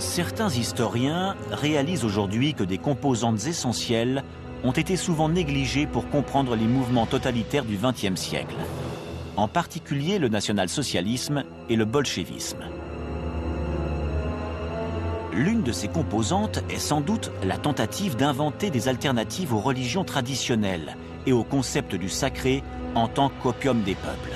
Certains historiens réalisent aujourd'hui que des composantes essentielles ont été souvent négligées pour comprendre les mouvements totalitaires du XXe siècle, en particulier le national-socialisme et le bolchevisme. L'une de ces composantes est sans doute la tentative d'inventer des alternatives aux religions traditionnelles et au concept du sacré en tant qu'opium des peuples.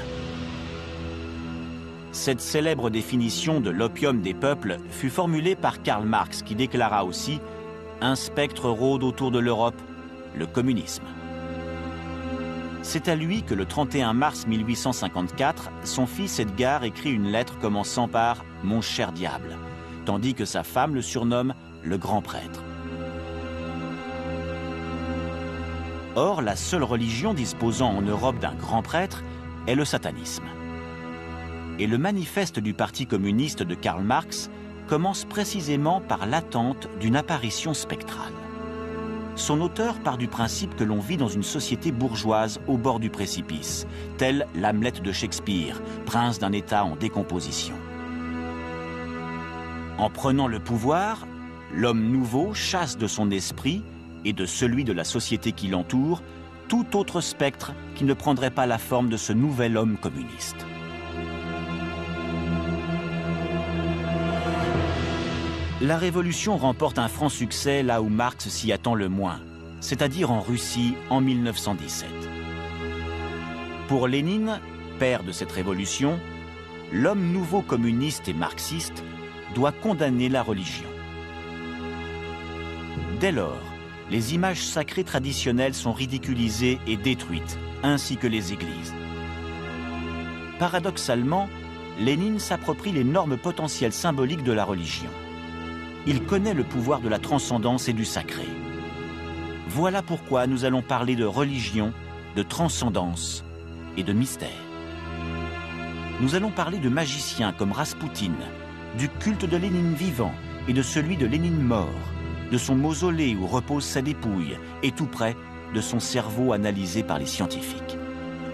Cette célèbre définition de l'opium des peuples fut formulée par Karl Marx, qui déclara aussi « Un spectre rôde autour de l'Europe, le communisme ». C'est à lui que le 31 mars 1854, son fils Edgar écrit une lettre commençant par « Mon cher diable », tandis que sa femme le surnomme « le grand prêtre ». Or, la seule religion disposant en Europe d'un grand prêtre est le satanisme. Et le manifeste du Parti communiste de Karl Marx commence précisément par l'attente d'une apparition spectrale. Son auteur part du principe que l'on vit dans une société bourgeoise au bord du précipice, telle l'Hamlet de Shakespeare, prince d'un État en décomposition. En prenant le pouvoir, l'homme nouveau chasse de son esprit et de celui de la société qui l'entoure tout autre spectre qui ne prendrait pas la forme de ce nouvel homme communiste. La Révolution remporte un franc succès là où Marx s'y attend le moins, c'est-à-dire en Russie en 1917. Pour Lénine, père de cette révolution, l'homme nouveau communiste et marxiste doit condamner la religion. Dès lors, les images sacrées traditionnelles sont ridiculisées et détruites, ainsi que les églises. Paradoxalement, Lénine s'approprie les normes potentielles symboliques de la religion. Il connaît le pouvoir de la transcendance et du sacré. Voilà pourquoi nous allons parler de religion, de transcendance et de mystère. Nous allons parler de magiciens comme Raspoutine, du culte de Lénine vivant et de celui de Lénine mort, de son mausolée où reposent sa dépouille et tout près de son cerveau analysé par les scientifiques.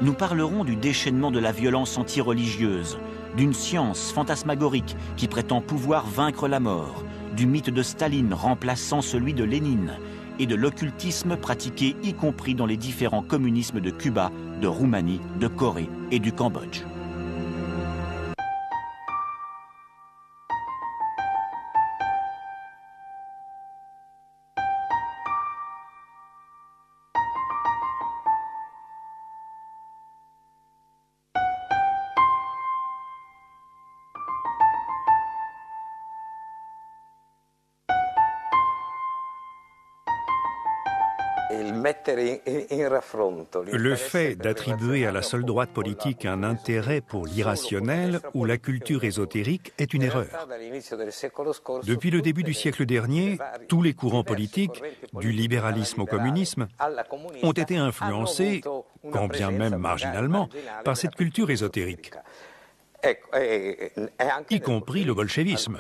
Nous parlerons du déchaînement de la violence anti-religieuse, d'une science fantasmagorique qui prétend pouvoir vaincre la mort, du mythe de Staline remplaçant celui de Lénine et de l'occultisme pratiqué y compris dans les différents communismes de Cuba, de Roumanie, de Corée et du Cambodge. Le fait d'attribuer à la seule droite politique un intérêt pour l'irrationnel ou la culture ésotérique est une erreur. Depuis le début du siècle dernier, tous les courants politiques, du libéralisme au communisme, ont été influencés, quand bien même marginalement, par cette culture ésotérique, y compris le bolchevisme.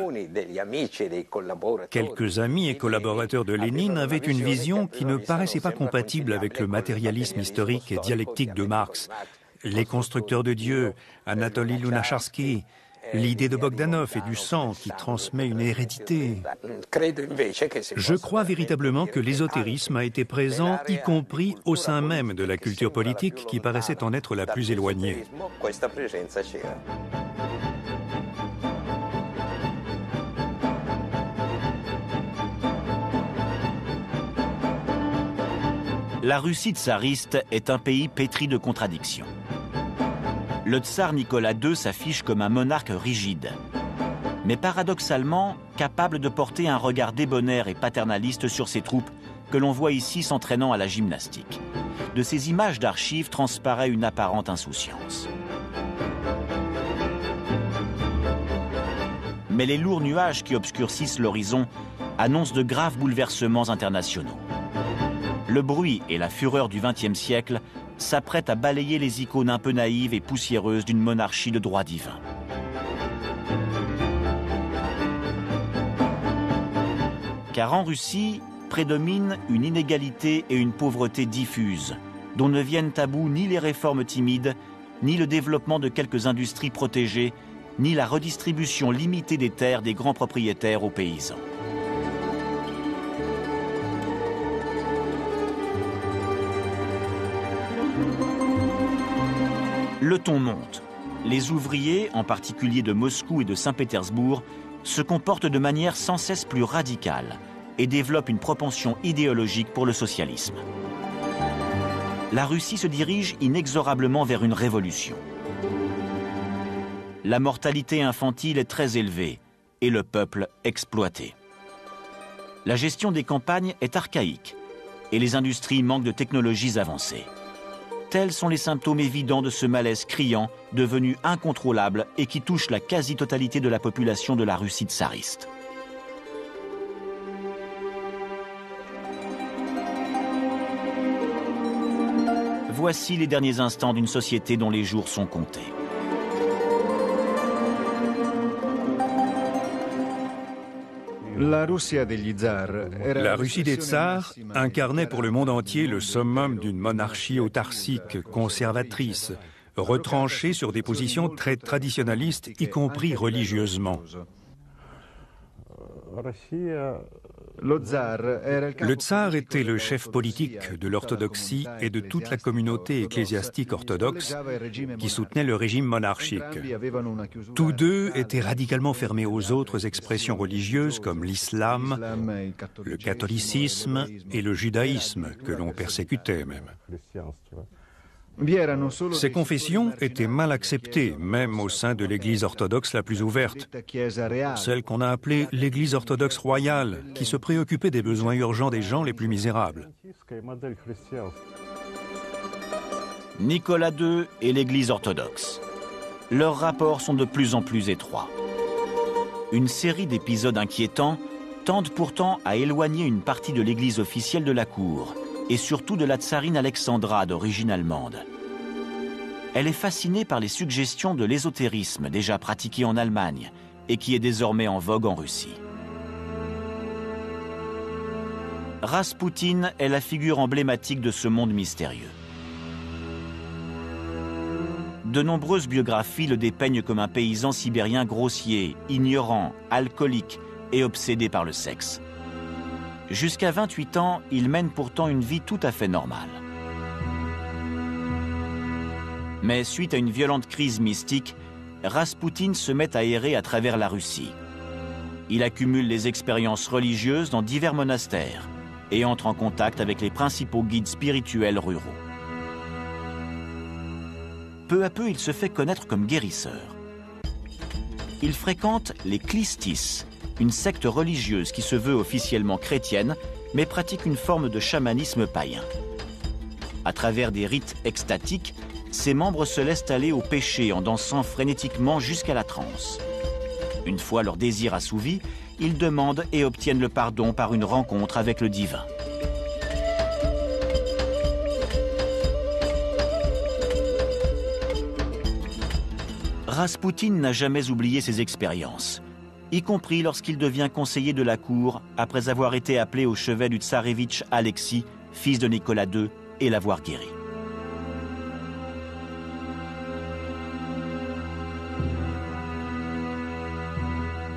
Quelques amis et collaborateurs de Lénine avaient une vision qui ne paraissait pas compatible avec le matérialisme historique et dialectique de Marx. Les constructeurs de Dieu, Anatoly Lunacharsky, l'idée de Bogdanov et du sang qui transmet une hérédité. Je crois véritablement que l'ésotérisme a été présent, y compris au sein même de la culture politique qui paraissait en être la plus éloignée. La Russie tsariste est un pays pétri de contradictions. Le tsar Nicolas II s'affiche comme un monarque rigide, mais paradoxalement capable de porter un regard débonnaire et paternaliste sur ses troupes que l'on voit ici s'entraînant à la gymnastique. De ces images d'archives transparaît une apparente insouciance. Mais les lourds nuages qui obscurcissent l'horizon annoncent de graves bouleversements internationaux. Le bruit et la fureur du XXe siècle s'apprêtent à balayer les icônes un peu naïves et poussiéreuses d'une monarchie de droit divin. Car en Russie prédomine une inégalité et une pauvreté diffuses, dont ne viennent à bout ni les réformes timides, ni le développement de quelques industries protégées, ni la redistribution limitée des terres des grands propriétaires aux paysans. Le ton monte. Les ouvriers, en particulier de Moscou et de Saint-Pétersbourg, se comportent de manière sans cesse plus radicale et développent une propension idéologique pour le socialisme. La Russie se dirige inexorablement vers une révolution. La mortalité infantile est très élevée et le peuple exploité. La gestion des campagnes est archaïque et les industries manquent de technologies avancées. Tels sont les symptômes évidents de ce malaise criant, devenu incontrôlable et qui touche la quasi-totalité de la population de la Russie tsariste. Voici les derniers instants d'une société dont les jours sont comptés. La Russie des tsars incarnait pour le monde entier le summum d'une monarchie autarcique, conservatrice, retranchée sur des positions très traditionnalistes, y compris religieusement. Le tsar était le chef politique de l'orthodoxie et de toute la communauté ecclésiastique orthodoxe qui soutenait le régime monarchique. Tous deux étaient radicalement fermés aux autres expressions religieuses comme l'islam, le catholicisme et le judaïsme, que l'on persécutait même. Ces confessions étaient mal acceptées, même au sein de l'Église orthodoxe la plus ouverte, celle qu'on a appelée l'Église orthodoxe royale, qui se préoccupait des besoins urgents des gens les plus misérables. Nicolas II et l'Église orthodoxe. Leurs rapports sont de plus en plus étroits. Une série d'épisodes inquiétants tendent pourtant à éloigner une partie de l'Église officielle de la cour, et surtout de la tsarine Alexandra d'origine allemande. Elle est fascinée par les suggestions de l'ésotérisme déjà pratiqué en Allemagne et qui est désormais en vogue en Russie. Raspoutine est la figure emblématique de ce monde mystérieux. De nombreuses biographies le dépeignent comme un paysan sibérien grossier, ignorant, alcoolique et obsédé par le sexe. Jusqu'à 28 ans, il mène pourtant une vie tout à fait normale. Mais suite à une violente crise mystique, Raspoutine se met à errer à travers la Russie. Il accumule les expériences religieuses dans divers monastères et entre en contact avec les principaux guides spirituels ruraux. Peu à peu, il se fait connaître comme guérisseur. Il fréquente les Klistis, une secte religieuse qui se veut officiellement chrétienne, mais pratique une forme de chamanisme païen. À travers des rites extatiques, ses membres se laissent aller au péché en dansant frénétiquement jusqu'à la transe. Une fois leur désir assouvi, ils demandent et obtiennent le pardon par une rencontre avec le divin. Raspoutine n'a jamais oublié ses expériences, y compris lorsqu'il devient conseiller de la cour après avoir été appelé au chevet du tsarevitch Alexis, fils de Nicolas II, et l'avoir guéri.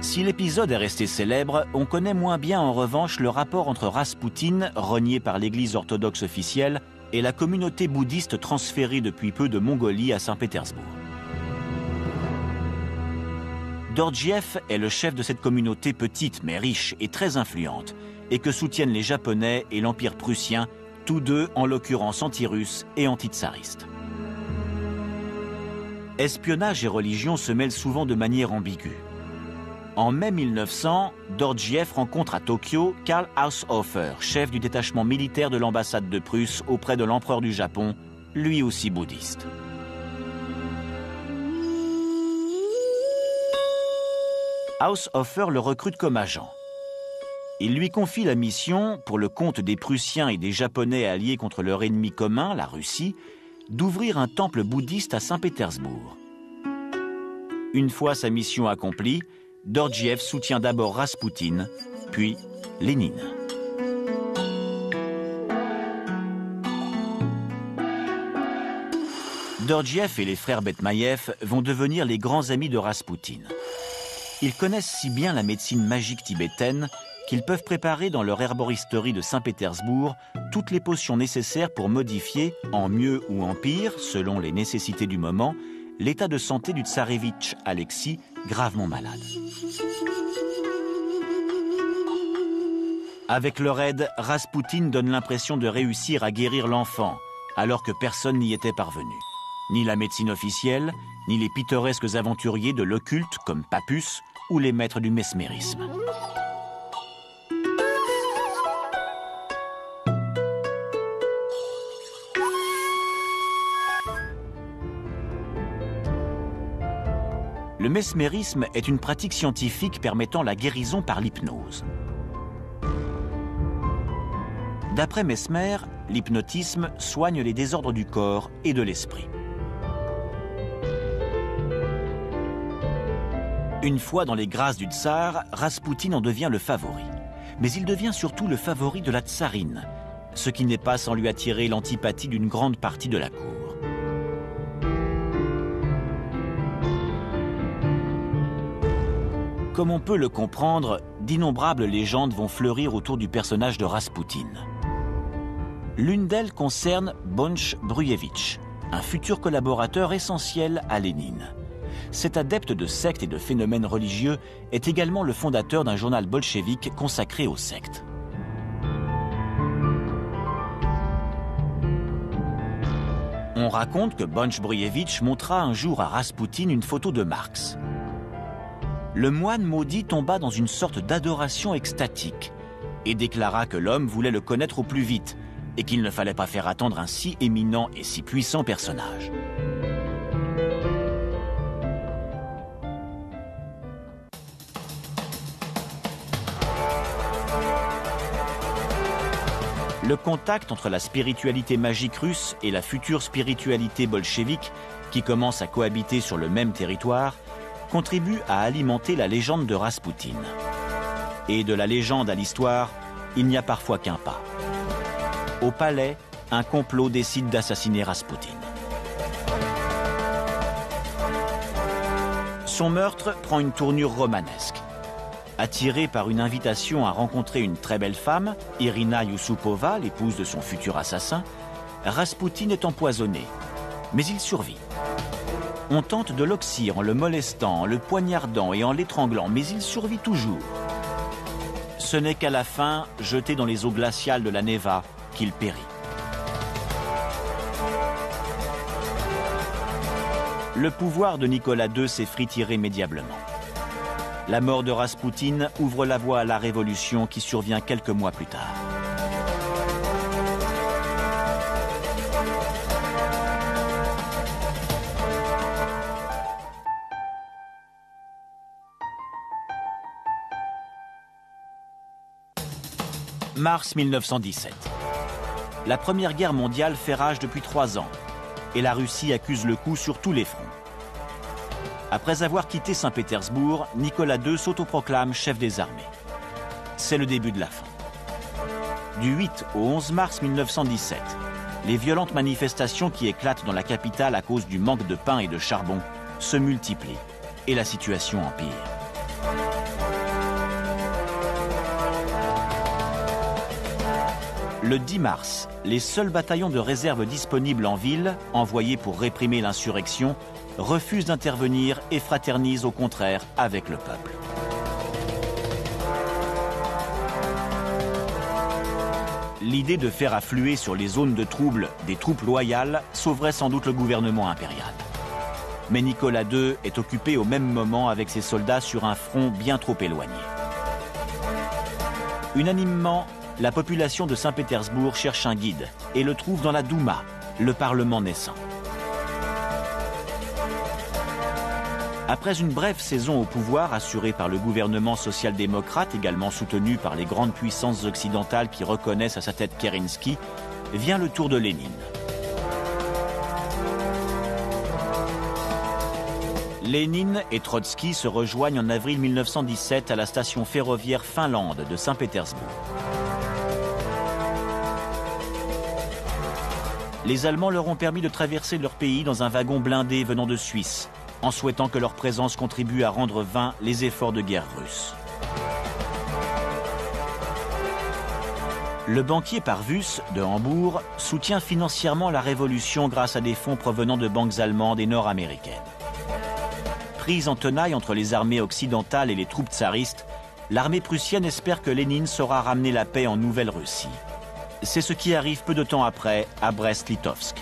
Si l'épisode est resté célèbre, on connaît moins bien en revanche le rapport entre Raspoutine, renié par l'Église orthodoxe officielle, et la communauté bouddhiste transférée depuis peu de Mongolie à Saint-Pétersbourg. Dorjiev est le chef de cette communauté petite mais riche et très influente, et que soutiennent les Japonais et l'Empire prussien, tous deux en l'occurrence anti-russes et anti-tsaristes. Espionnage et religion se mêlent souvent de manière ambiguë. En mai 1900, Dorjiev rencontre à Tokyo Karl Haushofer, chef du détachement militaire de l'ambassade de Prusse auprès de l'empereur du Japon, lui aussi bouddhiste. Haushofer le recrute comme agent. Il lui confie la mission, pour le compte des Prussiens et des Japonais alliés contre leur ennemi commun, la Russie, d'ouvrir un temple bouddhiste à Saint-Pétersbourg. Une fois sa mission accomplie, Dorjiev soutient d'abord Raspoutine, puis Lénine. Dorjiev et les frères Betmaïev vont devenir les grands amis de Raspoutine. Ils connaissent si bien la médecine magique tibétaine qu'ils peuvent préparer dans leur herboristerie de Saint-Pétersbourg toutes les potions nécessaires pour modifier, en mieux ou en pire, selon les nécessités du moment, l'état de santé du tsarevitch Alexis, gravement malade. Avec leur aide, Raspoutine donne l'impression de réussir à guérir l'enfant, alors que personne n'y était parvenu. Ni la médecine officielle, ni les pittoresques aventuriers de l'occulte comme Papus ou les maîtres du mesmérisme. Le mesmérisme est une pratique scientifique permettant la guérison par l'hypnose. D'après Mesmer, l'hypnotisme soigne les désordres du corps et de l'esprit. Une fois dans les grâces du tsar, Raspoutine en devient le favori. Mais il devient surtout le favori de la tsarine, ce qui n'est pas sans lui attirer l'antipathie d'une grande partie de la cour. Comme on peut le comprendre, d'innombrables légendes vont fleurir autour du personnage de Raspoutine. L'une d'elles concerne Bonch Brujevitch, un futur collaborateur essentiel à Lénine. Cet adepte de sectes et de phénomènes religieux est également le fondateur d'un journal bolchevique consacré aux sectes. On raconte que Bonch Brujevitch montra un jour à Raspoutine une photo de Marx. Le moine maudit tomba dans une sorte d'adoration extatique et déclara que l'homme voulait le connaître au plus vite et qu'il ne fallait pas faire attendre un si éminent et si puissant personnage. Le contact entre la spiritualité magique russe et la future spiritualité bolchevique, qui commence à cohabiter sur le même territoire, contribue à alimenter la légende de Raspoutine. Et de la légende à l'histoire, il n'y a parfois qu'un pas. Au palais, un complot décide d'assassiner Raspoutine. Son meurtre prend une tournure romanesque. Attiré par une invitation à rencontrer une très belle femme, Irina Yusupova, l'épouse de son futur assassin, Raspoutine est empoisonné, mais il survit. On tente de l'oxyre en le molestant, en le poignardant et en l'étranglant, mais il survit toujours. Ce n'est qu'à la fin, jeté dans les eaux glaciales de la Neva, qu'il périt. Le pouvoir de Nicolas II s'effrite irrémédiablement. La mort de Raspoutine ouvre la voie à la révolution qui survient quelques mois plus tard. Mars 1917. La Première Guerre mondiale fait rage depuis 3 ans et la Russie accuse le coup sur tous les fronts. Après avoir quitté Saint-Pétersbourg, Nicolas II s'autoproclame chef des armées. C'est le début de la fin. Du 8 au 11 mars 1917, les violentes manifestations qui éclatent dans la capitale à cause du manque de pain et de charbon se multiplient et la situation empire. Le 10 mars, les seuls bataillons de réserve disponibles en ville, envoyés pour réprimer l'insurrection, refusent d'intervenir et fraternisent au contraire avec le peuple. L'idée de faire affluer sur les zones de trouble des troupes loyales sauverait sans doute le gouvernement impérial. Mais Nicolas II est occupé au même moment avec ses soldats sur un front bien trop éloigné. Unanimement, la population de Saint-Pétersbourg cherche un guide et le trouve dans la Douma, le parlement naissant. Après une brève saison au pouvoir assurée par le gouvernement social-démocrate, également soutenu par les grandes puissances occidentales qui reconnaissent à sa tête Kerensky, vient le tour de Lénine. Lénine et Trotsky se rejoignent en avril 1917 à la station ferroviaire Finlande de Saint-Pétersbourg. Les Allemands leur ont permis de traverser leur pays dans un wagon blindé venant de Suisse, en souhaitant que leur présence contribue à rendre vains les efforts de guerre russes. Le banquier Parvus, de Hambourg, soutient financièrement la révolution grâce à des fonds provenant de banques allemandes et nord-américaines. Prise en tenaille entre les armées occidentales et les troupes tsaristes, l'armée prussienne espère que Lénine saura ramener la paix en Nouvelle-Russie. C'est ce qui arrive peu de temps après à Brest-Litovsk.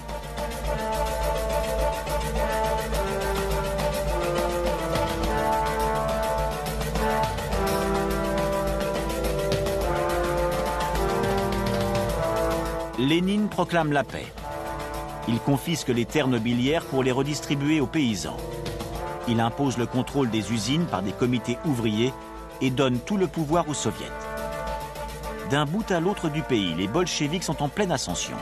Lénine proclame la paix. Il confisque les terres nobiliaires pour les redistribuer aux paysans. Il impose le contrôle des usines par des comités ouvriers et donne tout le pouvoir aux soviets. D'un bout à l'autre du pays, les bolcheviks sont en pleine ascension.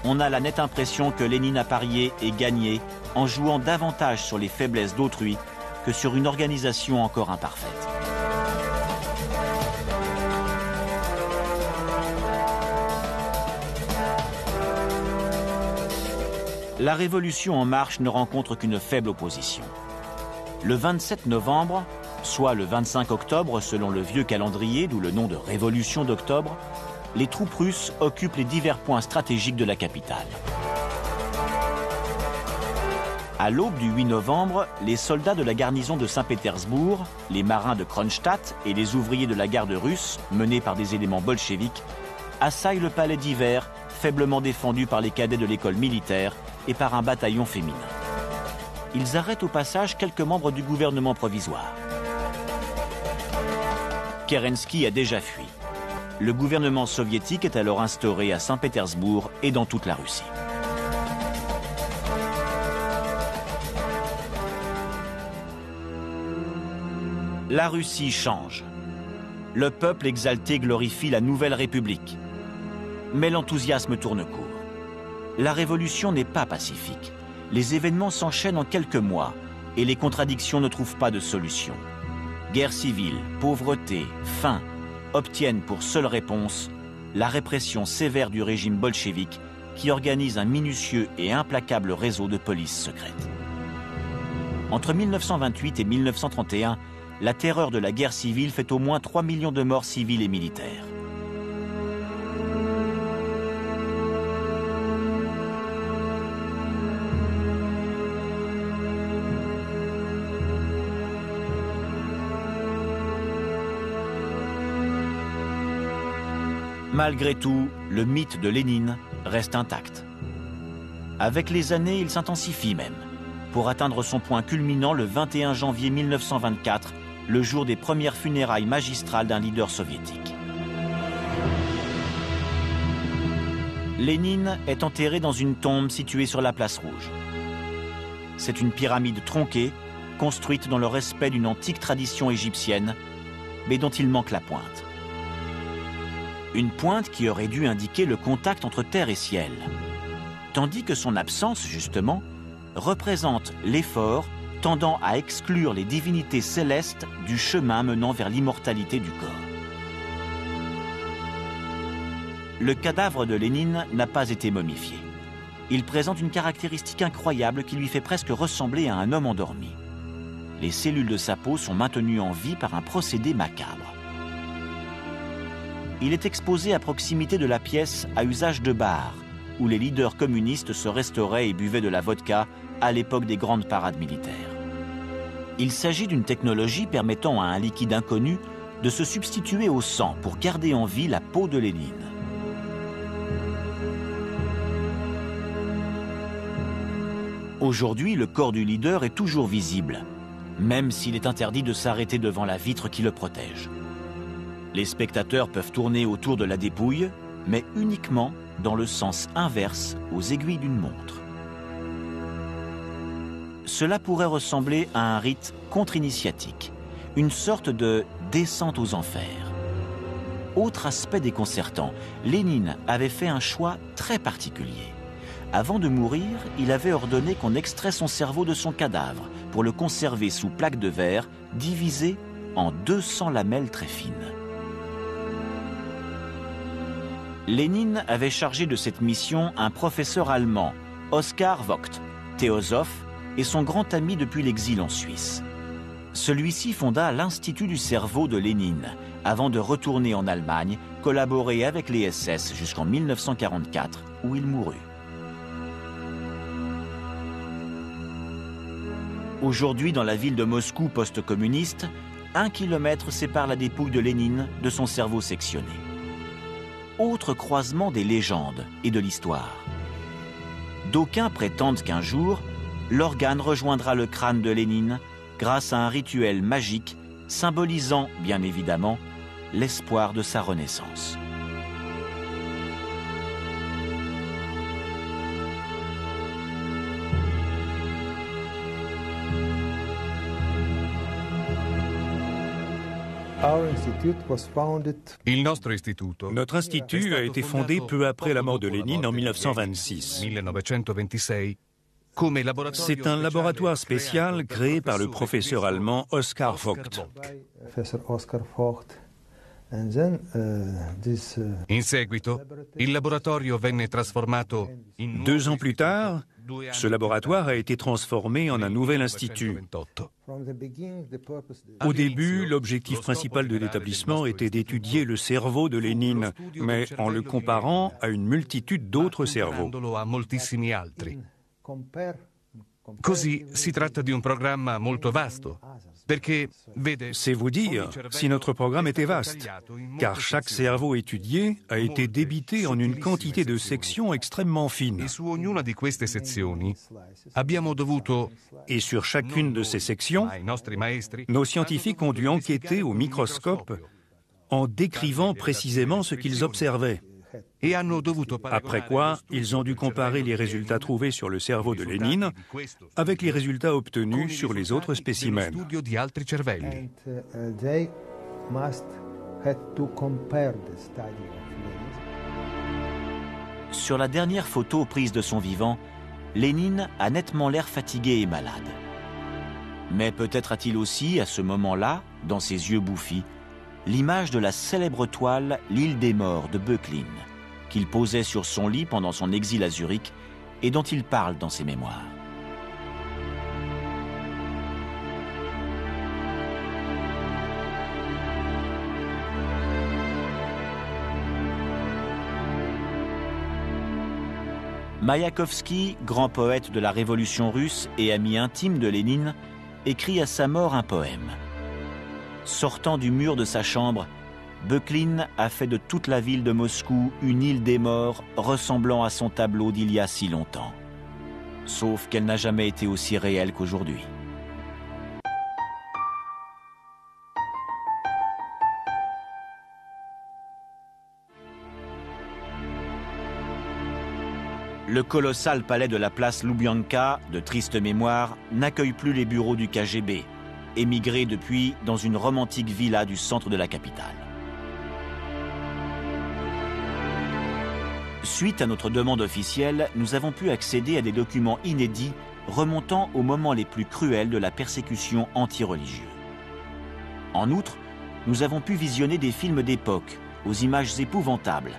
On a la nette impression que Lénine a parié et gagné en jouant davantage sur les faiblesses d'autrui que sur une organisation encore imparfaite. La révolution en marche ne rencontre qu'une faible opposition. Le 27 novembre, soit le 25 octobre selon le vieux calendrier, d'où le nom de Révolution d'octobre, les troupes russes occupent les divers points stratégiques de la capitale. À l'aube du 8 novembre, les soldats de la garnison de Saint-Pétersbourg, les marins de Kronstadt et les ouvriers de la garde russe, menés par des éléments bolcheviques, assaillent le palais d'hiver, faiblement défendu par les cadets de l'école militaire et par un bataillon féminin. Ils arrêtent au passage quelques membres du gouvernement provisoire. Kerensky a déjà fui. Le gouvernement soviétique est alors instauré à Saint-Pétersbourg et dans toute la Russie. La Russie change. Le peuple exalté glorifie la nouvelle République. Mais l'enthousiasme tourne court. La révolution n'est pas pacifique. Les événements s'enchaînent en quelques mois et les contradictions ne trouvent pas de solution. Guerre civile, pauvreté, faim obtiennent pour seule réponse la répression sévère du régime bolchevique qui organise un minutieux et implacable réseau de police secrète. Entre 1928 et 1931, la terreur de la guerre civile fait au moins 3 millions de morts civiles et militaires. Malgré tout, le mythe de Lénine reste intact. Avec les années, il s'intensifie même, pour atteindre son point culminant le 21 janvier 1924, le jour des premières funérailles magistrales d'un leader soviétique. Lénine est enterré dans une tombe située sur la place Rouge. C'est une pyramide tronquée, construite dans le respect d'une antique tradition égyptienne, mais dont il manque la pointe. Une pointe qui aurait dû indiquer le contact entre terre et ciel, tandis que son absence, justement, représente l'effort tendant à exclure les divinités célestes du chemin menant vers l'immortalité du corps. Le cadavre de Lénine n'a pas été momifié. Il présente une caractéristique incroyable qui lui fait presque ressembler à un homme endormi. Les cellules de sa peau sont maintenues en vie par un procédé macabre. Il est exposé à proximité de la pièce à usage de bar, où les leaders communistes se restauraient et buvaient de la vodka à l'époque des grandes parades militaires. Il s'agit d'une technologie permettant à un liquide inconnu de se substituer au sang pour garder en vie la peau de Lénine. Aujourd'hui, le corps du leader est toujours visible, même s'il est interdit de s'arrêter devant la vitre qui le protège. Les spectateurs peuvent tourner autour de la dépouille, mais uniquement dans le sens inverse aux aiguilles d'une montre. Cela pourrait ressembler à un rite contre-initiatique, une sorte de descente aux enfers. Autre aspect déconcertant, Lénine avait fait un choix très particulier. Avant de mourir, il avait ordonné qu'on extrait son cerveau de son cadavre pour le conserver sous plaque de verre divisé en 200 lamelles très fines. Lénine avait chargé de cette mission un professeur allemand, Oskar Vogt, théosophe et son grand ami depuis l'exil en Suisse. Celui-ci fonda l'Institut du cerveau de Lénine, avant de retourner en Allemagne, collaborer avec les SS jusqu'en 1944, où il mourut. Aujourd'hui, dans la ville de Moscou post-communiste, 1 kilomètre sépare la dépouille de Lénine de son cerveau sectionné. Autre croisement des légendes et de l'histoire. D'aucuns prétendent qu'un jour, l'organe rejoindra le crâne de Lénine grâce à un rituel magique symbolisant, bien évidemment, l'espoir de sa renaissance. Notre institut a été fondé peu après la mort de Lénine en 1926. C'est un laboratoire spécial créé par le professeur allemand Oskar Vogt. In seguito, il laboratorio venne trasformato in 2 ans plus tard, ce laboratoire a été transformé en un nouvel institut. Au début, l'objectif principal de l'établissement était d'étudier le cerveau de Lénine, mais en le comparant à une multitude d'autres cerveaux. Così si tratta di un programma molto vasto, perché vede. C'est vous dire si notre programme était vaste, car chaque cerveau étudié a été débité en une quantité de sections extrêmement fines. E su ognuna di queste sezioni abbiamo dovuto. Et sur chacune de ces sections, I nostri maestri nos scientifiques ont dû enquêter au microscope en décrivant précisément ce qu'ils observaient. e hanno dovuto Après quoi, ils ont dû comparer les résultats trouvés sur le cerveau de Lénine avec les résultats obtenus sur les autres spécimens. studio di altri cervelli. Sur la dernière photo prise de son vivant, Lénine a nettement l'air fatigué et malade. Mais peut-être a-t-il aussi, à ce moment-là, dans ses yeux bouffis, l'image de la célèbre toile « L'île des morts » de Böcklin, qu'il posait sur son lit pendant son exil à Zurich et dont il parle dans ses mémoires. Maïakovski, grand poète de la Révolution russe et ami intime de Lénine, écrit à sa mort un poème. Sortant du mur de sa chambre, Böcklin a fait de toute la ville de Moscou une île des morts ressemblant à son tableau d'il y a si longtemps. Sauf qu'elle n'a jamais été aussi réelle qu'aujourd'hui. Le colossal palais de la place Loubianka, de triste mémoire, n'accueille plus les bureaux du KGB, émigré depuis dans une romantique villa du centre de la capitale. Suite à notre demande officielle, nous avons pu accéder à des documents inédits remontant aux moments les plus cruels de la persécution anti-religieuse. En outre, nous avons pu visionner des films d'époque, aux images épouvantables,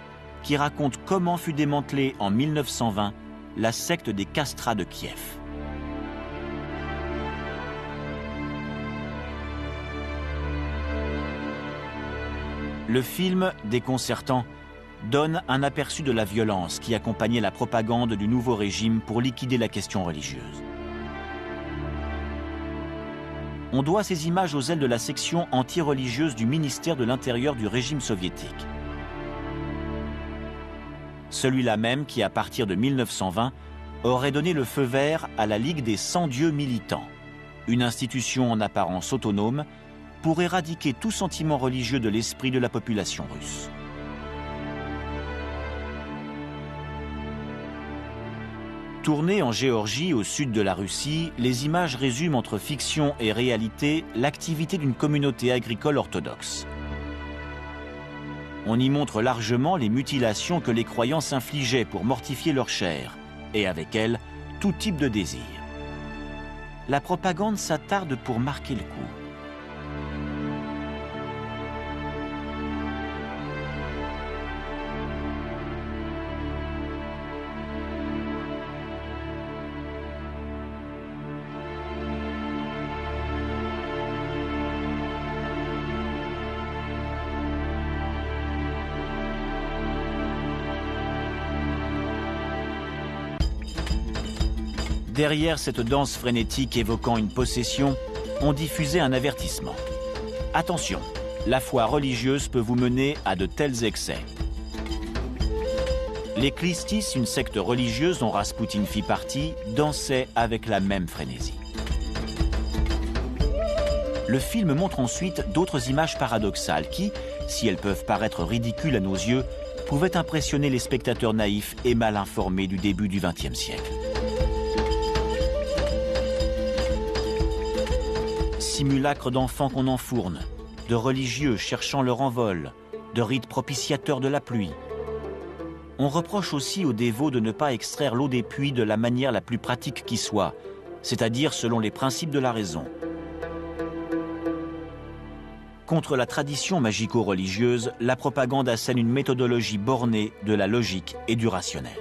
qui racontent comment fut démantelée en 1920 la secte des castrats de Kiev. Le film, déconcertant, donne un aperçu de la violence qui accompagnait la propagande du nouveau régime pour liquider la question religieuse. On doit ces images aux ailes de la section anti-religieuse du ministère de l'Intérieur du régime soviétique. Celui-là même qui, à partir de 1920, aurait donné le feu vert à la Ligue des 100 dieux militants, une institution en apparence autonome pour éradiquer tout sentiment religieux de l'esprit de la population russe. Tournées en Géorgie, au sud de la Russie, les images résument entre fiction et réalité l'activité d'une communauté agricole orthodoxe. On y montre largement les mutilations que les croyants s'infligeaient pour mortifier leur chair, et avec elle, tout type de désir. La propagande s'attarde pour marquer le coup. Derrière cette danse frénétique évoquant une possession, on diffusait un avertissement. Attention, la foi religieuse peut vous mener à de tels excès. Les Clistis, une secte religieuse dont Raspoutine fit partie, dansaient avec la même frénésie. Le film montre ensuite d'autres images paradoxales qui, si elles peuvent paraître ridicules à nos yeux, pouvaient impressionner les spectateurs naïfs et mal informés du début du XXe siècle. Simulacres d'enfants qu'on enfourne, de religieux cherchant leur envol, de rites propitiateurs de la pluie. On reproche aussi aux dévots de ne pas extraire l'eau des puits de la manière la plus pratique qui soit, c'est-à-dire selon les principes de la raison. Contre la tradition magico-religieuse, la propagande assène une méthodologie bornée de la logique et du rationnel.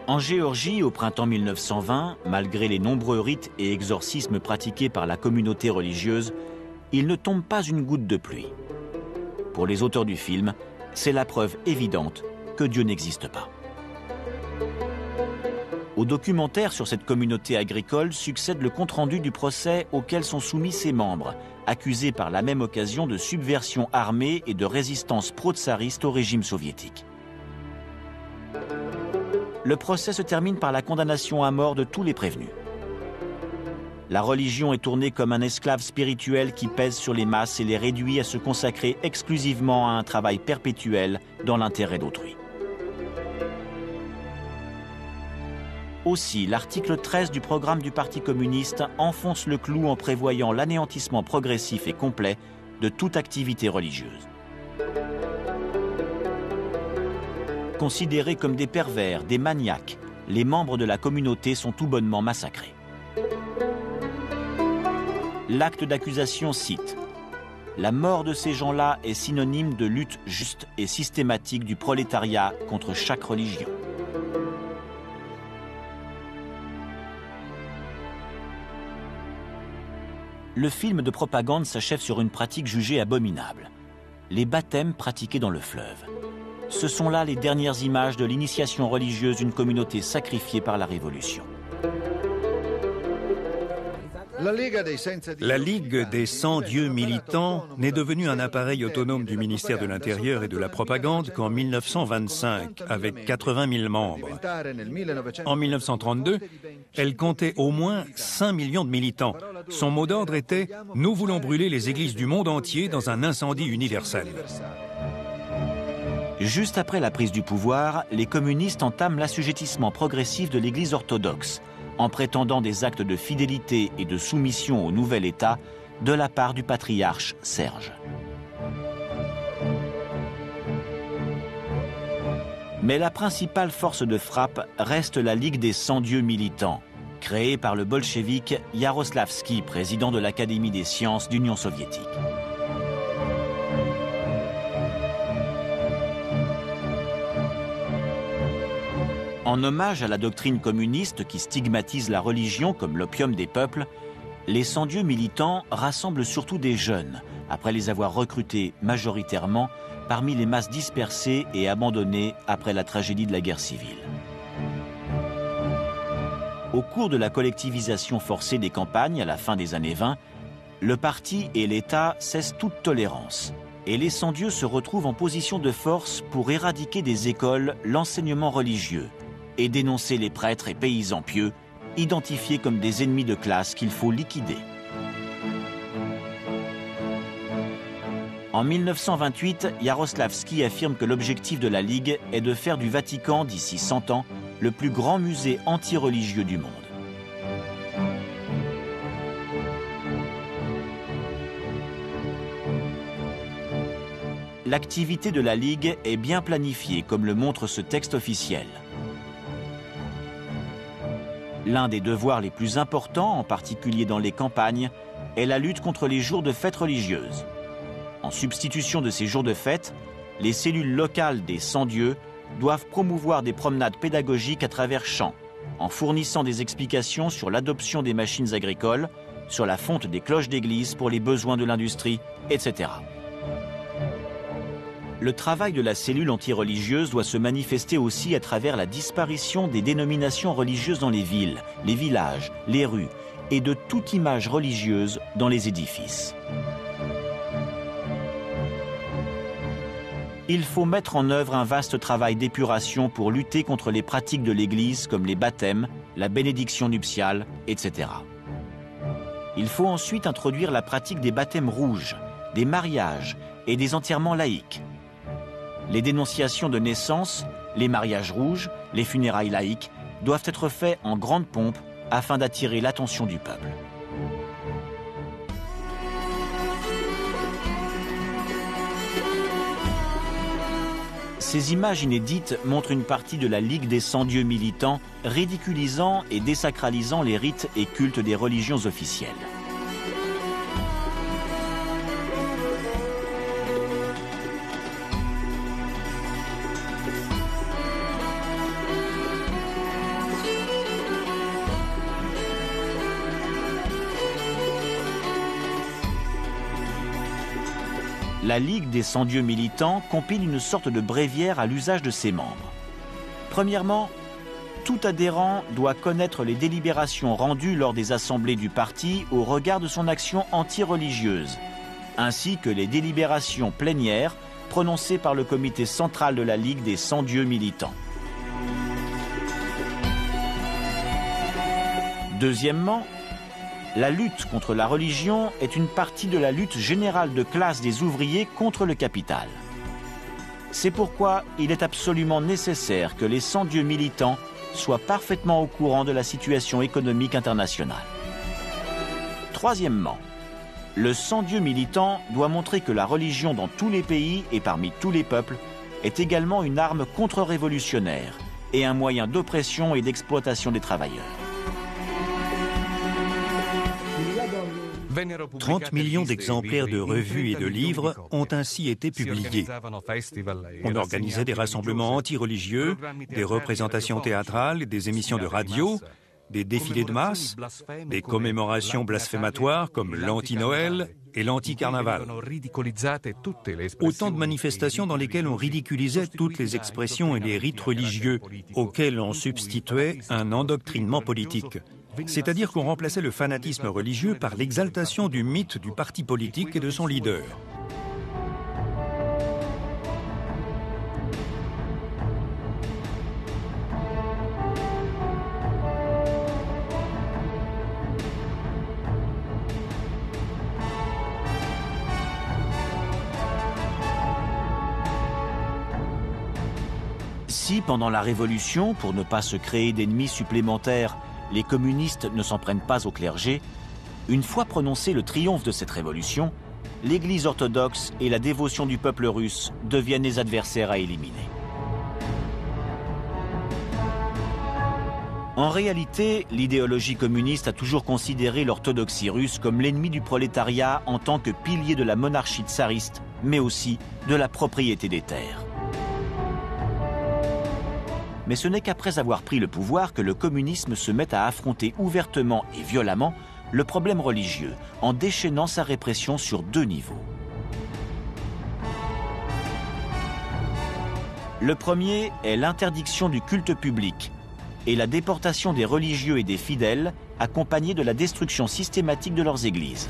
En Géorgie, au printemps 1920, malgré les nombreux rites et exorcismes pratiqués par la communauté religieuse, il ne tombe pas une goutte de pluie. Pour les auteurs du film, c'est la preuve évidente que Dieu n'existe pas. Au documentaire sur cette communauté agricole succède le compte-rendu du procès auquel sont soumis ses membres, accusés par la même occasion de subversion armée et de résistance pro-tsariste au régime soviétique. Le procès se termine par la condamnation à mort de tous les prévenus. La religion est tournée comme un esclave spirituel qui pèse sur les masses et les réduit à se consacrer exclusivement à un travail perpétuel dans l'intérêt d'autrui. Aussi, l'article 13 du programme du Parti communiste enfonce le clou en prévoyant l'anéantissement progressif et complet de toute activité religieuse. Considérés comme des pervers, des maniaques, les membres de la communauté sont tout bonnement massacrés. L'acte d'accusation cite « La mort de ces gens-là est synonyme de lutte juste et systématique du prolétariat contre chaque religion. » Le film de propagande s'achève sur une pratique jugée abominable, les baptêmes pratiqués dans le fleuve. Ce sont là les dernières images de l'initiation religieuse d'une communauté sacrifiée par la Révolution. La Ligue des 100 dieux militants n'est devenue un appareil autonome du ministère de l'Intérieur et de la Propagande qu'en 1925, avec 80 000 membres. En 1932, elle comptait au moins 5 millions de militants. Son mot d'ordre était « Nous voulons brûler les églises du monde entier dans un incendie universel ». Juste après la prise du pouvoir, les communistes entament l'assujettissement progressif de l'Église orthodoxe, en prétendant des actes de fidélité et de soumission au nouvel État de la part du patriarche Serge. Mais la principale force de frappe reste la Ligue des 100 dieux militants, créée par le bolchevique Yaroslavsky, président de l'Académie des sciences d'Union soviétique. En hommage à la doctrine communiste qui stigmatise la religion comme l'opium des peuples, les 100 dieux militants rassemblent surtout des jeunes, après les avoir recrutés majoritairement parmi les masses dispersées et abandonnées après la tragédie de la guerre civile. Au cours de la collectivisation forcée des campagnes à la fin des années 20, le parti et l'État cessent toute tolérance, et les 100 dieux se retrouvent en position de force pour éradiquer des écoles l'enseignement religieux, et dénoncer les prêtres et paysans pieux, identifiés comme des ennemis de classe qu'il faut liquider. En 1928, Yaroslavsky affirme que l'objectif de la Ligue est de faire du Vatican, d'ici 100 ans, le plus grand musée anti-religieux du monde. L'activité de la Ligue est bien planifiée, comme le montre ce texte officiel. L'un des devoirs les plus importants, en particulier dans les campagnes, est la lutte contre les jours de fête religieuses. En substitution de ces jours de fête, les cellules locales des 100 dieux doivent promouvoir des promenades pédagogiques à travers champs, en fournissant des explications sur l'adoption des machines agricoles, sur la fonte des cloches d'église pour les besoins de l'industrie, etc. Le travail de la cellule anti-religieuse doit se manifester aussi à travers la disparition des dénominations religieuses dans les villes, les villages, les rues et de toute image religieuse dans les édifices. Il faut mettre en œuvre un vaste travail d'épuration pour lutter contre les pratiques de l'Église comme les baptêmes, la bénédiction nuptiale, etc. Il faut ensuite introduire la pratique des baptêmes rouges, des mariages et des enterrements laïques. Les dénonciations de naissance, les mariages rouges, les funérailles laïques doivent être faits en grande pompe afin d'attirer l'attention du peuple. Ces images inédites montrent une partie de la Ligue des 100 dieux militants, ridiculisant et désacralisant les rites et cultes des religions officielles. La Ligue des 100 dieux militants compile une sorte de bréviaire à l'usage de ses membres. Premièrement, tout adhérent doit connaître les délibérations rendues lors des assemblées du parti au regard de son action anti-religieuse, ainsi que les délibérations plénières prononcées par le comité central de la Ligue des 100 dieux militants. Deuxièmement, la lutte contre la religion est une partie de la lutte générale de classe des ouvriers contre le capital. C'est pourquoi il est absolument nécessaire que les 100 dieux militants soient parfaitement au courant de la situation économique internationale. Troisièmement, le 100 dieux militant doit montrer que la religion dans tous les pays et parmi tous les peuples est également une arme contre-révolutionnaire et un moyen d'oppression et d'exploitation des travailleurs. 30 millions d'exemplaires de revues et de livres ont ainsi été publiés. On organisait des rassemblements anti-religieux, des représentations théâtrales, des émissions de radio, des défilés de masse, des commémorations blasphématoires comme l'anti-Noël et l'anti-carnaval. Autant de manifestations dans lesquelles on ridiculisait toutes les expressions et les rites religieux, auxquels on substituait un endoctrinement politique. C'est-à-dire qu'on remplaçait le fanatisme religieux par l'exaltation du mythe du parti politique et de son leader. Si, pendant la Révolution, pour ne pas se créer d'ennemis supplémentaires, les communistes ne s'en prennent pas au clergé, une fois prononcé le triomphe de cette révolution, l'Église orthodoxe et la dévotion du peuple russe deviennent les adversaires à éliminer. En réalité, l'idéologie communiste a toujours considéré l'orthodoxie russe comme l'ennemi du prolétariat en tant que pilier de la monarchie tsariste, mais aussi de la propriété des terres. Mais ce n'est qu'après avoir pris le pouvoir que le communisme se met à affronter ouvertement et violemment le problème religieux, en déchaînant sa répression sur deux niveaux. Le premier est l'interdiction du culte public et la déportation des religieux et des fidèles, accompagnée de la destruction systématique de leurs églises.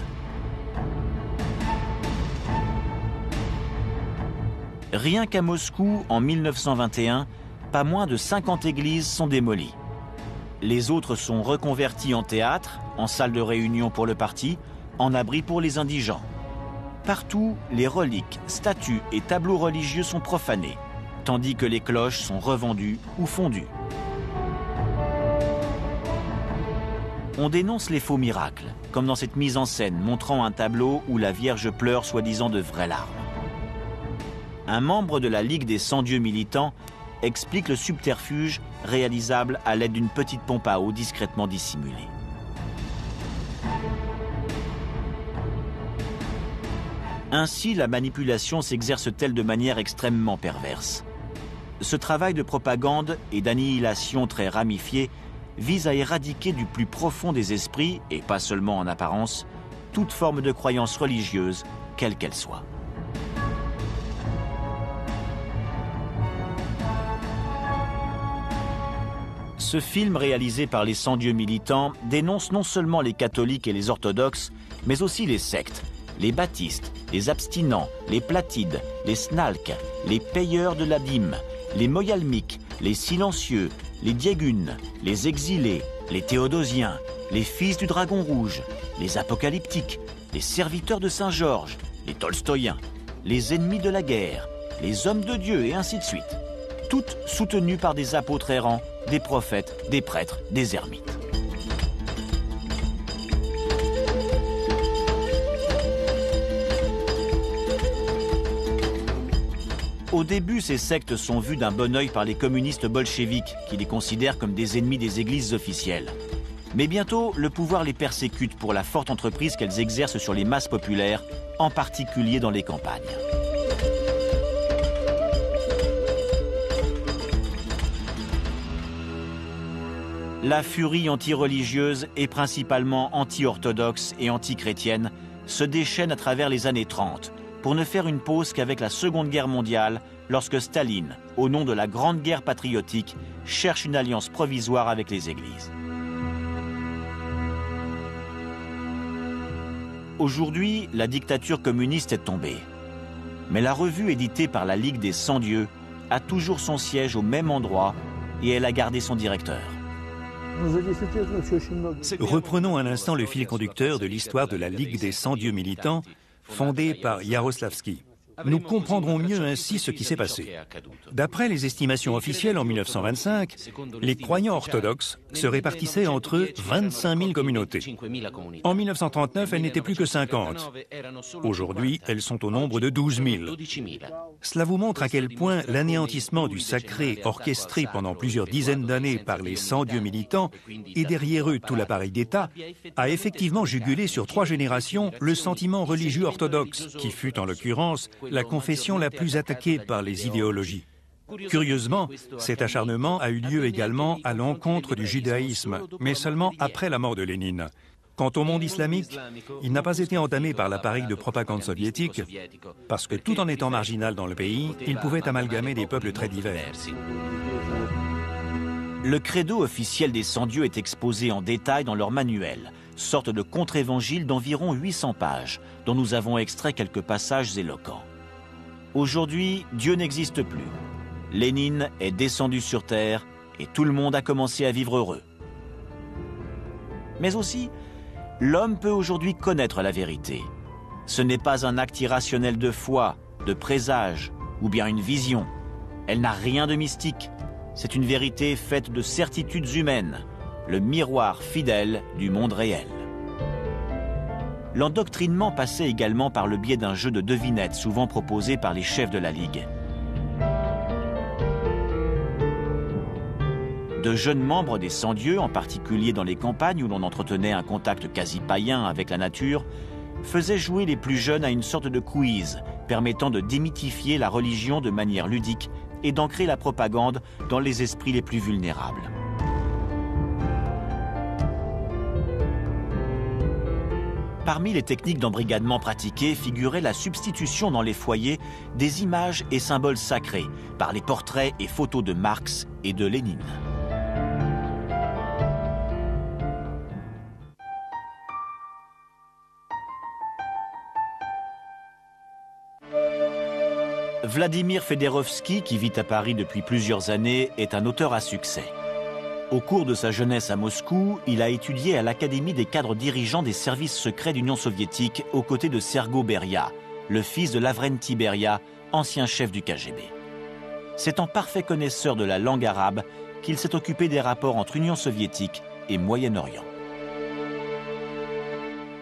Rien qu'à Moscou, en 1921, pas moins de 50 églises sont démolies. Les autres sont reconverties en théâtre, en salle de réunion pour le parti, en abri pour les indigents. Partout, les reliques, statues et tableaux religieux sont profanés, tandis que les cloches sont revendues ou fondues. On dénonce les faux miracles, comme dans cette mise en scène montrant un tableau où la Vierge pleure soi-disant de vraies larmes. Un membre de la Ligue des 100 dieux militants explique le subterfuge réalisable à l'aide d'une petite pompe à eau discrètement dissimulée. Ainsi, la manipulation s'exerce-t-elle de manière extrêmement perverse. Ce travail de propagande et d'annihilation très ramifié vise à éradiquer du plus profond des esprits, et pas seulement en apparence, toute forme de croyance religieuse, quelle qu'elle soit. Ce film réalisé par les 100 dieux militants dénonce non seulement les catholiques et les orthodoxes, mais aussi les sectes, les baptistes, les abstinents, les platides, les snalks, les payeurs de l'abîme, les moyalmiques, les silencieux, les diégunes, les exilés, les théodosiens, les fils du dragon rouge, les apocalyptiques, les serviteurs de Saint-Georges, les tolstoïens, les ennemis de la guerre, les hommes de Dieu et ainsi de suite. Toutes soutenues par des apôtres errants, des prophètes, des prêtres, des ermites. Au début, ces sectes sont vues d'un bon œil par les communistes bolcheviques, qui les considèrent comme des ennemis des églises officielles. Mais bientôt, le pouvoir les persécute pour la forte entreprise qu'elles exercent sur les masses populaires, en particulier dans les campagnes. La furie anti-religieuse et principalement anti-orthodoxe et anti-chrétienne se déchaîne à travers les années 30, pour ne faire une pause qu'avec la Seconde Guerre mondiale, lorsque Staline, au nom de la Grande Guerre patriotique, cherche une alliance provisoire avec les églises. Aujourd'hui, la dictature communiste est tombée. Mais la revue éditée par la Ligue des 100 dieux a toujours son siège au même endroit et elle a gardé son directeur. Reprenons un instant le fil conducteur de l'histoire de la Ligue des 100 dieux militants, fondée par Yaroslavsky. Nous comprendrons mieux ainsi ce qui s'est passé. D'après les estimations officielles en 1925, les croyants orthodoxes se répartissaient entre 25 000 communautés. En 1939, elles n'étaient plus que 50. Aujourd'hui, elles sont au nombre de 12 000. Cela vous montre à quel point l'anéantissement du sacré orchestré pendant plusieurs dizaines d'années par les 100 dieux militants et derrière eux tout l'appareil d'État a effectivement jugulé sur 3 générations le sentiment religieux orthodoxe, qui fut en l'occurrence la confession la plus attaquée par les idéologies. Curieusement, cet acharnement a eu lieu également à l'encontre du judaïsme, mais seulement après la mort de Lénine. Quant au monde islamique, il n'a pas été entamé par l'appareil de propagande soviétique, parce que tout en étant marginal dans le pays, il pouvait amalgamer des peuples très divers. Le credo officiel des 100 dieux est exposé en détail dans leur manuel, sorte de contre-évangile d'environ 800 pages, dont nous avons extrait quelques passages éloquents. Aujourd'hui, Dieu n'existe plus. Lénine est descendu sur terre et tout le monde a commencé à vivre heureux. Mais aussi, l'homme peut aujourd'hui connaître la vérité. Ce n'est pas un acte irrationnel de foi, de présage ou bien une vision. Elle n'a rien de mystique. C'est une vérité faite de certitudes humaines, le miroir fidèle du monde réel. L'endoctrinement passait également par le biais d'un jeu de devinettes souvent proposé par les chefs de la Ligue. De jeunes membres des 100 dieux, en particulier dans les campagnes où l'on entretenait un contact quasi païen avec la nature, faisaient jouer les plus jeunes à une sorte de quiz permettant de démythifier la religion de manière ludique et d'ancrer la propagande dans les esprits les plus vulnérables. Parmi les techniques d'embrigadement pratiquées figurait la substitution dans les foyers des images et symboles sacrés par les portraits et photos de Marx et de Lénine. Vladimir Fedorovski, qui vit à Paris depuis plusieurs années, est un auteur à succès. Au cours de sa jeunesse à Moscou, il a étudié à l'Académie des cadres dirigeants des services secrets d'Union soviétique aux côtés de Sergo Beria, le fils de Lavrenti Beria, ancien chef du KGB. C'est en parfait connaisseur de la langue arabe qu'il s'est occupé des rapports entre Union soviétique et Moyen-Orient.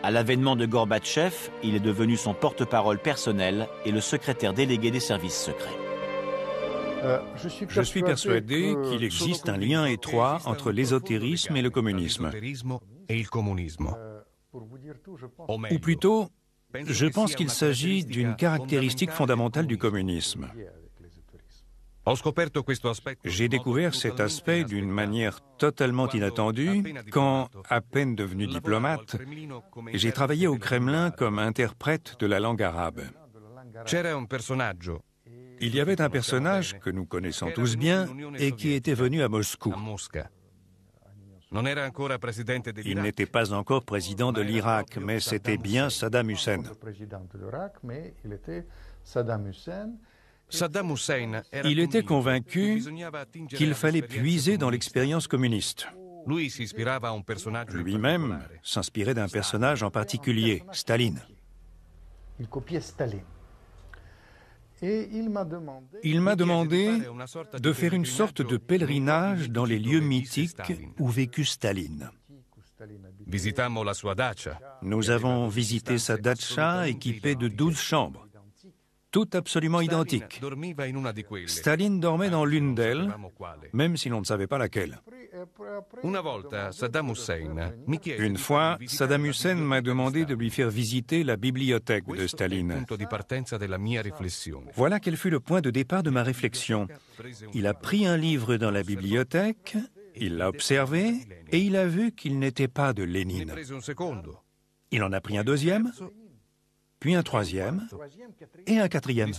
À l'avènement de Gorbatchev, il est devenu son porte-parole personnel et le secrétaire délégué des services secrets. Je suis persuadé qu'il existe un lien étroit entre l'ésotérisme et le communisme. Ou plutôt, je pense qu'il s'agit d'une caractéristique fondamentale du communisme. J'ai découvert cet aspect d'une manière totalement inattendue quand, à peine devenu diplomate, j'ai travaillé au Kremlin comme interprète de la langue arabe. Il y avait un personnage que nous connaissons tous bien et qui était venu à Moscou. Il n'était pas encore président de l'Irak, mais c'était bien Saddam Hussein. Il était convaincu qu'il fallait puiser dans l'expérience communiste. Lui-même s'inspirait d'un personnage en particulier, Staline. Il m'a demandé de faire une sorte de pèlerinage dans les lieux mythiques où vécut Staline. Nous avons visité sa datcha équipée de 12 chambres, toutes absolument identiques. Staline dormait dans l'une d'elles, même si l'on ne savait pas laquelle. Une fois, Saddam Hussein m'a demandé de lui faire visiter la bibliothèque de Staline. Voilà quel fut le point de départ de ma réflexion. Il a pris un livre dans la bibliothèque, il l'a observé et il a vu qu'il n'était pas de Lénine. Il en a pris un deuxième, puis un troisième et un quatrième.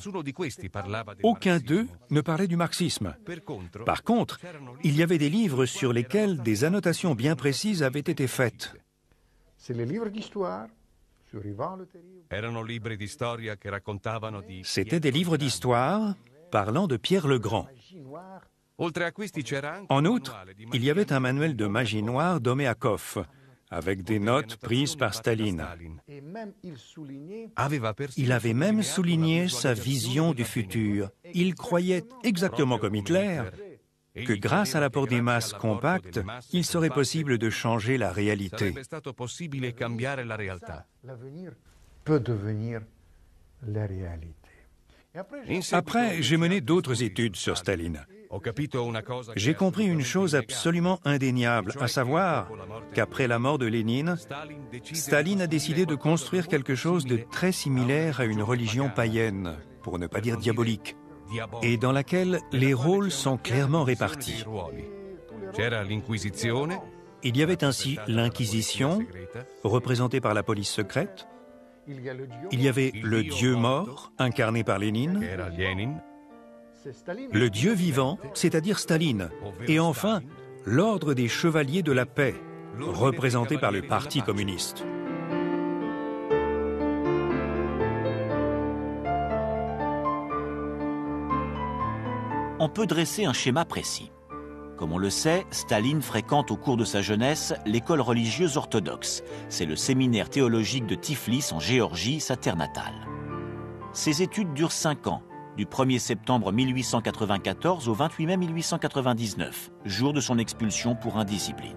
Aucun d'eux ne parlait du marxisme. Par contre, il y avait des livres sur lesquels des annotations bien précises avaient été faites. C'étaient des livres d'histoire parlant de Pierre le Grand. En outre, il y avait un manuel de magie noire d'Omeakov, avec des notes prises par Staline. Il avait même souligné sa vision du futur. Il croyait, exactement comme Hitler, que grâce à l'apport des masses compactes, il serait possible de changer la réalité. L'avenir peut devenir la réalité. Après, j'ai mené d'autres études sur Staline. J'ai compris une chose absolument indéniable, à savoir qu'après la mort de Lénine, Staline a décidé de construire quelque chose de très similaire à une religion païenne, pour ne pas dire diabolique, et dans laquelle les rôles sont clairement répartis. Il y avait ainsi l'Inquisition, représentée par la police secrète. Il y avait le Dieu mort, incarné par Lénine, le Dieu vivant, c'est-à-dire Staline, et enfin, l'Ordre des Chevaliers de la Paix, représenté par le Parti communiste. On peut dresser un schéma précis. Comme on le sait, Staline fréquente au cours de sa jeunesse l'école religieuse orthodoxe. C'est le séminaire théologique de Tiflis en Géorgie, sa terre natale. Ses études durent 5 ans, du 1er septembre 1894 au 28 mai 1899, jour de son expulsion pour indiscipline.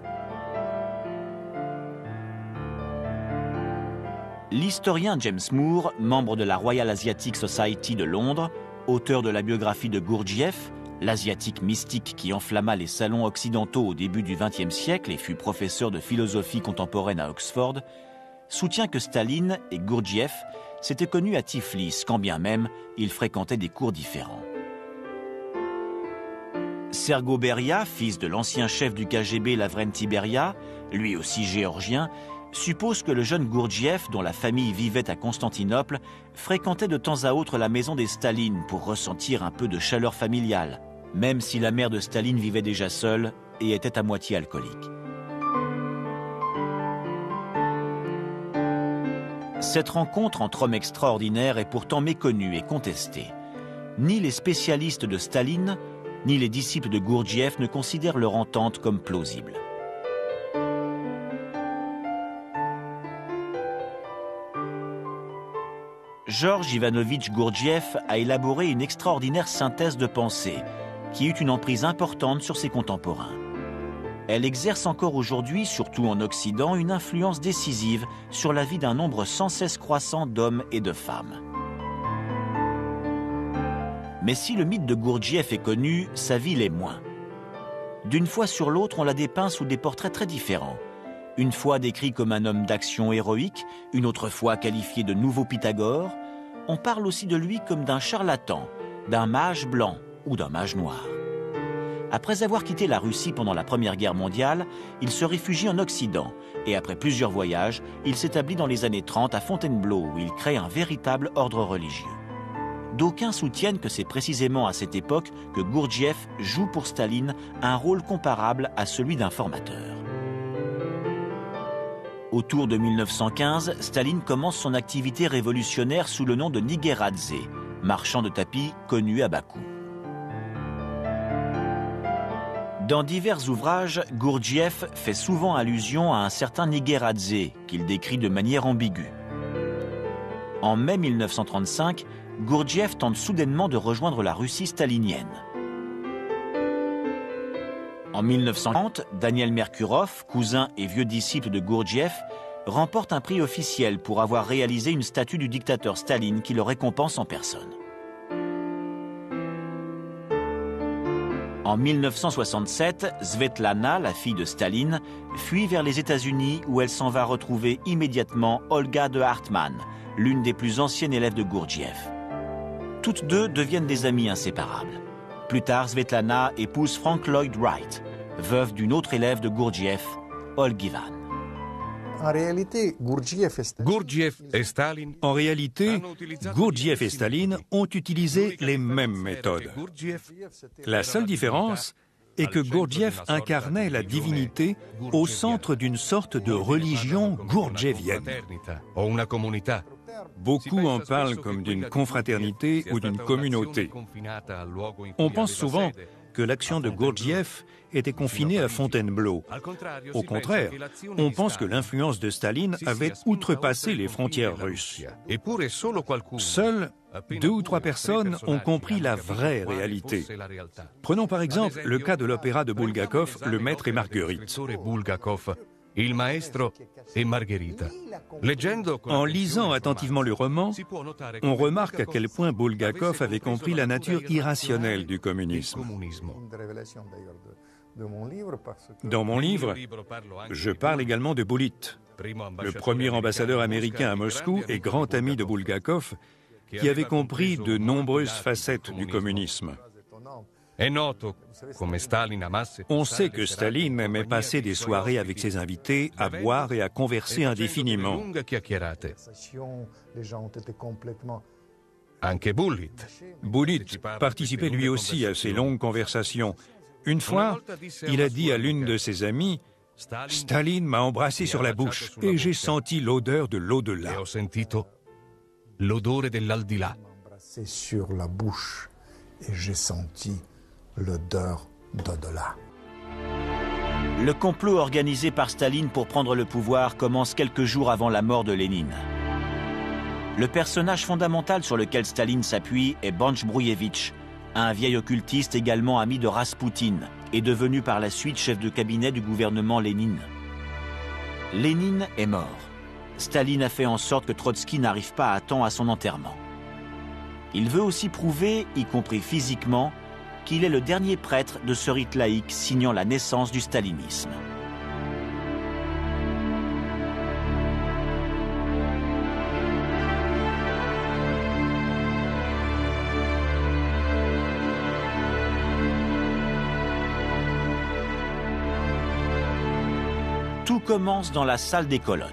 L'historien James Moore, membre de la Royal Asiatic Society de Londres, auteur de la biographie de Gurdjieff, l'asiatique mystique qui enflamma les salons occidentaux au début du XXe siècle et fut professeur de philosophie contemporaine à Oxford, soutient que Staline et Gurdjieff s'étaient connus à Tiflis, quand bien même ils fréquentaient des cours différents. Sergo Beria, fils de l'ancien chef du KGB Lavrenti Beria, lui aussi géorgien, suppose que le jeune Gurdjieff, dont la famille vivait à Constantinople, fréquentait de temps à autre la maison des Stalines pour ressentir un peu de chaleur familiale, même si la mère de Staline vivait déjà seule et était à moitié alcoolique. Cette rencontre entre hommes extraordinaires est pourtant méconnue et contestée. Ni les spécialistes de Staline, ni les disciples de Gurdjieff ne considèrent leur entente comme plausible. Georges Ivanovitch Gurdjieff a élaboré une extraordinaire synthèse de pensée qui eut une emprise importante sur ses contemporains. Elle exerce encore aujourd'hui, surtout en Occident, une influence décisive sur la vie d'un nombre sans cesse croissant d'hommes et de femmes. Mais si le mythe de Gurdjieff est connu, sa vie l'est moins. D'une fois sur l'autre, on la dépeint sous des portraits très différents. Une fois décrit comme un homme d'action héroïque, une autre fois qualifié de nouveau Pythagore. On parle aussi de lui comme d'un charlatan, d'un mage blanc ou d'un mage noir. Après avoir quitté la Russie pendant la Première Guerre mondiale, il se réfugie en Occident et après plusieurs voyages, il s'établit dans les années 30 à Fontainebleau où il crée un véritable ordre religieux. D'aucuns soutiennent que c'est précisément à cette époque que Gurdjieff joue pour Staline un rôle comparable à celui d'un formateur. Autour de 1915, Staline commence son activité révolutionnaire sous le nom de Nigeradze, marchand de tapis connu à Bakou. Dans divers ouvrages, Gurdjieff fait souvent allusion à un certain Nigeradze, qu'il décrit de manière ambiguë. En mai 1935, Gurdjieff tente soudainement de rejoindre la Russie stalinienne. En 1930, Daniel Merkurov, cousin et vieux disciple de Gurdjieff, remporte un prix officiel pour avoir réalisé une statue du dictateur Staline qui le récompense en personne. En 1967, Svetlana, la fille de Staline, fuit vers les États-Unis où elle s'en va retrouver immédiatement Olga de Hartmann, l'une des plus anciennes élèves de Gurdjieff. Toutes deux deviennent des amies inséparables. Plus tard, Svetlana épouse Frank Lloyd Wright, veuve d'une autre élève de Gurdjieff, Olgivan. En réalité, Gurdjieff et Staline ont utilisé les mêmes méthodes. La seule différence est que Gurdjieff incarnait la divinité au centre d'une sorte de religion gurdjieffienne. Beaucoup en parlent comme d'une confraternité ou d'une communauté. On pense souvent que l'action de Gurdjieff était confinée à Fontainebleau. Au contraire, on pense que l'influence de Staline avait outrepassé les frontières russes. Seules 2 ou 3 personnes ont compris la vraie réalité. Prenons par exemple le cas de l'opéra de Bulgakov, Le Maître et Marguerite. En lisant attentivement le roman, on remarque à quel point Bulgakov avait compris la nature irrationnelle du communisme. Dans mon livre, je parle également de Bulit, le premier ambassadeur américain à Moscou et grand ami de Bulgakov, qui avait compris de nombreuses facettes du communisme. On sait que Staline aimait passer des soirées avec ses invités à boire et à converser indéfiniment. Bulit participait lui aussi à ces longues conversations. Une fois, il a dit à l'une de ses amies « Staline m'a embrassé sur la bouche et j'ai senti l'odeur de l'au-delà. » embrassé sur la bouche et j'ai senti l'odeur d'au-delà. Le complot organisé par Staline pour prendre le pouvoir commence quelques jours avant la mort de Lénine. Le personnage fondamental sur lequel Staline s'appuie est Banch Brouillevitch, un vieil occultiste également ami de Raspoutine et devenu par la suite chef de cabinet du gouvernement Lénine. Lénine est mort. Staline a fait en sorte que Trotsky n'arrive pas à temps à son enterrement. Il veut aussi prouver, y compris physiquement, qu'il est le dernier prêtre de ce rite laïque signant la naissance du stalinisme. Tout commence dans la salle des colonnes.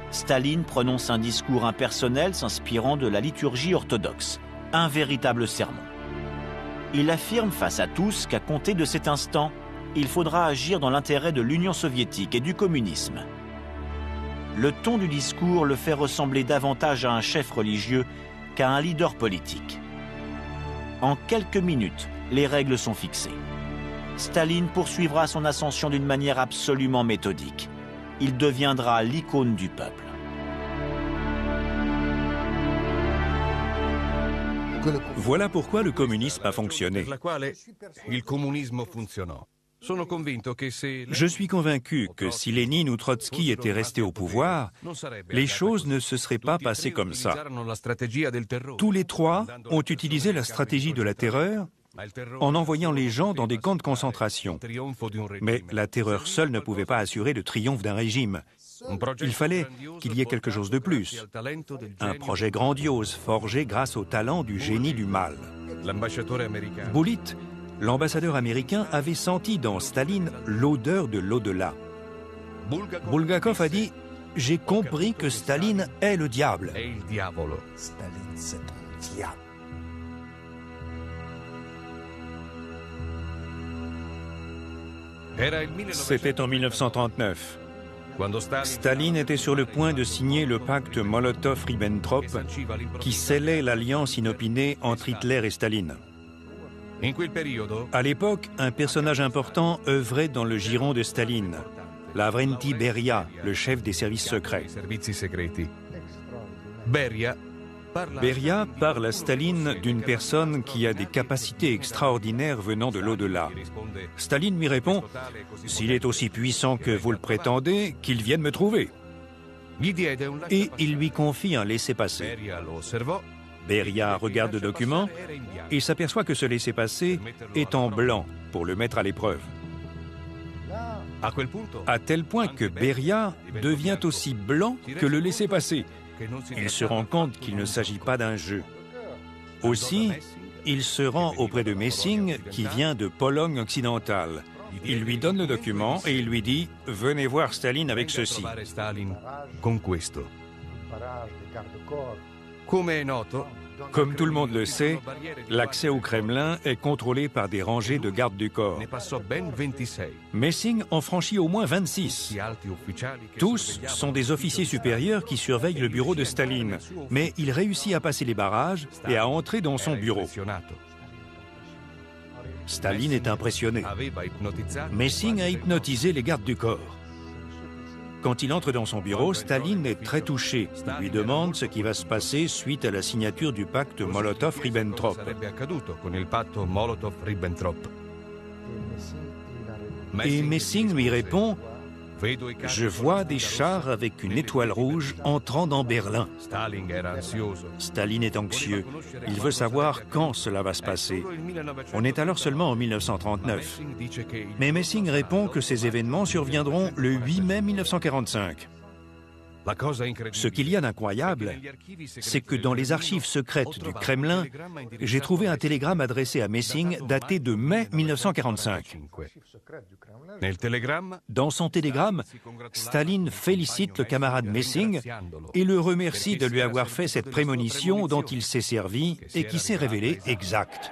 Staline prononce un discours impersonnel s'inspirant de la liturgie orthodoxe, un véritable sermon. Il affirme face à tous qu'à compter de cet instant, il faudra agir dans l'intérêt de l'Union soviétique et du communisme. Le ton du discours le fait ressembler davantage à un chef religieux qu'à un leader politique. En quelques minutes, les règles sont fixées. Staline poursuivra son ascension d'une manière absolument méthodique. Il deviendra l'icône du peuple. Voilà pourquoi le communisme a fonctionné. Je suis convaincu que si Lénine ou Trotsky étaient restés au pouvoir, les choses ne se seraient pas passées comme ça. Tous les trois ont utilisé la stratégie de la terreur en envoyant les gens dans des camps de concentration. Mais la terreur seule ne pouvait pas assurer le triomphe d'un régime. Il fallait qu'il y ait quelque chose de plus. Un projet grandiose forgé grâce au talent du génie du mal. Bulit, l'ambassadeur américain, avait senti dans Staline l'odeur de l'au-delà. Bulgakov a dit « J'ai compris que Staline est le diable. » Staline, c'est un diable. C'était en 1939. Staline était sur le point de signer le pacte Molotov-Ribbentrop qui scellait l'alliance inopinée entre Hitler et Staline. À l'époque, un personnage important œuvrait dans le giron de Staline, Lavrenti Beria, le chef des services secrets. Beria parle à Staline d'une personne qui a des capacités extraordinaires venant de l'au-delà. Staline lui répond « S'il est aussi puissant que vous le prétendez, qu'il vienne me trouver ». Et il lui confie un laissez-passer. Beria regarde le document et s'aperçoit que ce laissez-passer est en blanc pour le mettre à l'épreuve. À tel point que Beria devient aussi blanc que le laissez-passer. Il se rend compte qu'il ne s'agit pas d'un jeu. Aussi, il se rend auprès de Messing, qui vient de Pologne occidentale. Il lui donne le document et il lui dit « Venez voir Staline avec ceci ». Comme tout le monde le sait, l'accès au Kremlin est contrôlé par des rangées de gardes du corps. Messing en franchit au moins 26. Tous sont des officiers supérieurs qui surveillent le bureau de Staline, mais il réussit à passer les barrages et à entrer dans son bureau. Staline est impressionné. Messing a hypnotisé les gardes du corps. Quand il entre dans son bureau, Staline est très touché. Il lui demande ce qui va se passer suite à la signature du pacte Molotov-Ribbentrop. Et Messing lui répond « Je vois des chars avec une étoile rouge entrant dans Berlin. » Staline est anxieux. Il veut savoir quand cela va se passer. On est alors seulement en 1939. Mais Messing répond que ces événements surviendront le 8 mai 1945. Ce qu'il y a d'incroyable, c'est que dans les archives secrètes du Kremlin, j'ai trouvé un télégramme adressé à Messing daté de mai 1945. Dans son télégramme, Staline félicite le camarade Messing et le remercie de lui avoir fait cette prémonition dont il s'est servi et qui s'est révélée exacte.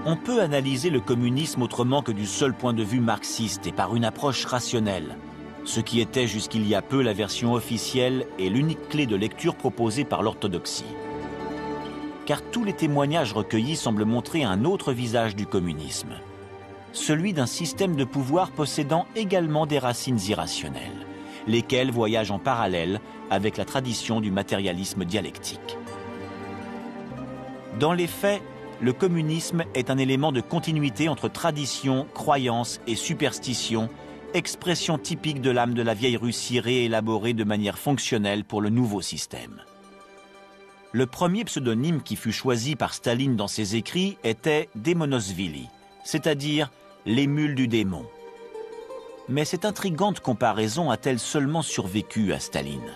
On peut analyser le communisme autrement que du seul point de vue marxiste et par une approche rationnelle, ce qui était jusqu'il y a peu la version officielle et l'unique clé de lecture proposée par l'orthodoxie. Car tous les témoignages recueillis semblent montrer un autre visage du communisme, celui d'un système de pouvoir possédant également des racines irrationnelles, lesquelles voyagent en parallèle avec la tradition du matérialisme dialectique. Dans les faits, le communisme est un élément de continuité entre tradition, croyance et superstition, expression typique de l'âme de la vieille Russie réélaborée de manière fonctionnelle pour le nouveau système. Le premier pseudonyme qui fut choisi par Staline dans ses écrits était Démonosvili, c'est-à-dire l'émule du démon. Mais cette intrigante comparaison a-t-elle seulement survécu à Staline ?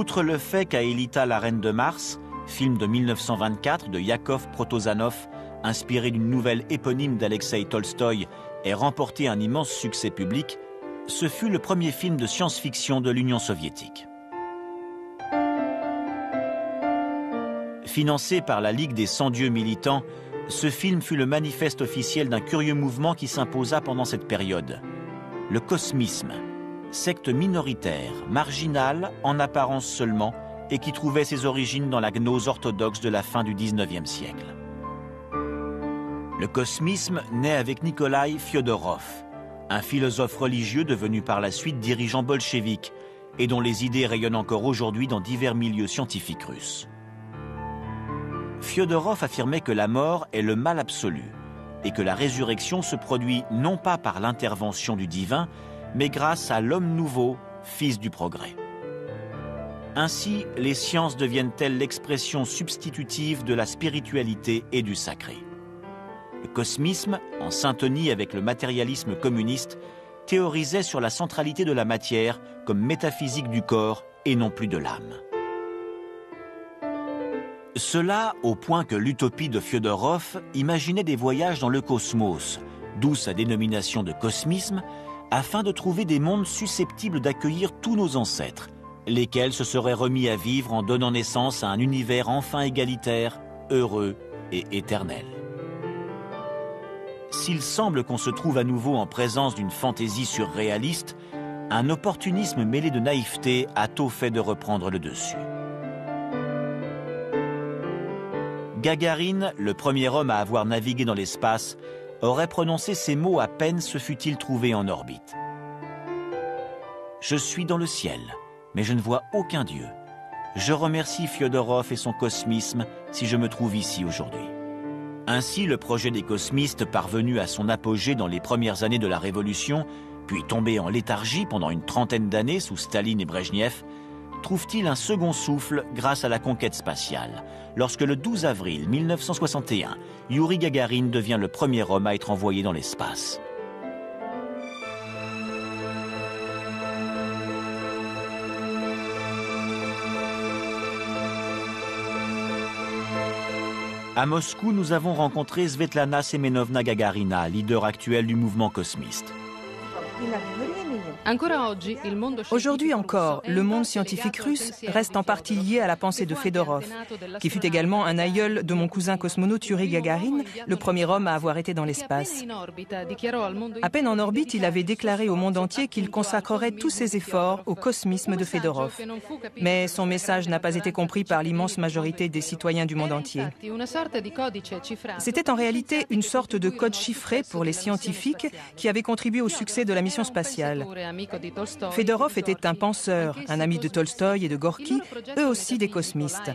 Outre le fait qu'Aelita, la reine de Mars, film de 1924 de Yakov Protozanov, inspiré d'une nouvelle éponyme d'Alexeï Tolstoï, ait remporté un immense succès public, ce fut le premier film de science-fiction de l'Union soviétique. Financé par la Ligue des 100 dieux militants, ce film fut le manifeste officiel d'un curieux mouvement qui s'imposa pendant cette période. Le cosmisme, secte minoritaire, marginale, en apparence seulement, et qui trouvait ses origines dans la gnose orthodoxe de la fin du XIXe siècle. Le cosmisme naît avec Nikolaï Fyodorov, un philosophe religieux devenu par la suite dirigeant bolchevique et dont les idées rayonnent encore aujourd'hui dans divers milieux scientifiques russes. Fyodorov affirmait que la mort est le mal absolu et que la résurrection se produit non pas par l'intervention du divin, mais grâce à l'homme nouveau, fils du progrès. Ainsi, les sciences deviennent-elles l'expression substitutive de la spiritualité et du sacré. Le cosmisme, en syntonie avec le matérialisme communiste, théorisait sur la centralité de la matière comme métaphysique du corps et non plus de l'âme. Cela au point que l'utopie de Fyodorov imaginait des voyages dans le cosmos, d'où sa dénomination de cosmisme, afin de trouver des mondes susceptibles d'accueillir tous nos ancêtres, lesquels se seraient remis à vivre en donnant naissance à un univers enfin égalitaire, heureux et éternel. S'il semble qu'on se trouve à nouveau en présence d'une fantaisie surréaliste, un opportunisme mêlé de naïveté a tôt fait de reprendre le dessus. Gagarine, le premier homme à avoir navigué dans l'espace, aurait prononcé ces mots à peine se fût-il trouvé en orbite. « Je suis dans le ciel, mais je ne vois aucun dieu. Je remercie Fyodorov et son cosmisme si je me trouve ici aujourd'hui. » Ainsi, le projet des cosmistes, parvenu à son apogée dans les premières années de la Révolution, puis tombé en léthargie pendant une trentaine d'années sous Staline et Brejnev, trouve-t-il un second souffle grâce à la conquête spatiale, lorsque le 12 avril 1961, Youri Gagarin devient le premier homme à être envoyé dans l'espace. À Moscou, nous avons rencontré Svetlana Semenovna Gagarina, leader actuelle du mouvement cosmiste. Aujourd'hui encore, le monde scientifique russe reste en partie lié à la pensée de Fedorov, qui fut également un aïeul de mon cousin cosmonaute Youri Gagarin, le premier homme à avoir été dans l'espace. À peine en orbite, il avait déclaré au monde entier qu'il consacrerait tous ses efforts au cosmisme de Fedorov. Mais son message n'a pas été compris par l'immense majorité des citoyens du monde entier. C'était en réalité une sorte de code chiffré pour les scientifiques qui avaient contribué au succès de la mission spatiale. Fedorov était un penseur, un ami de Tolstoï et de Gorky, eux aussi des cosmistes.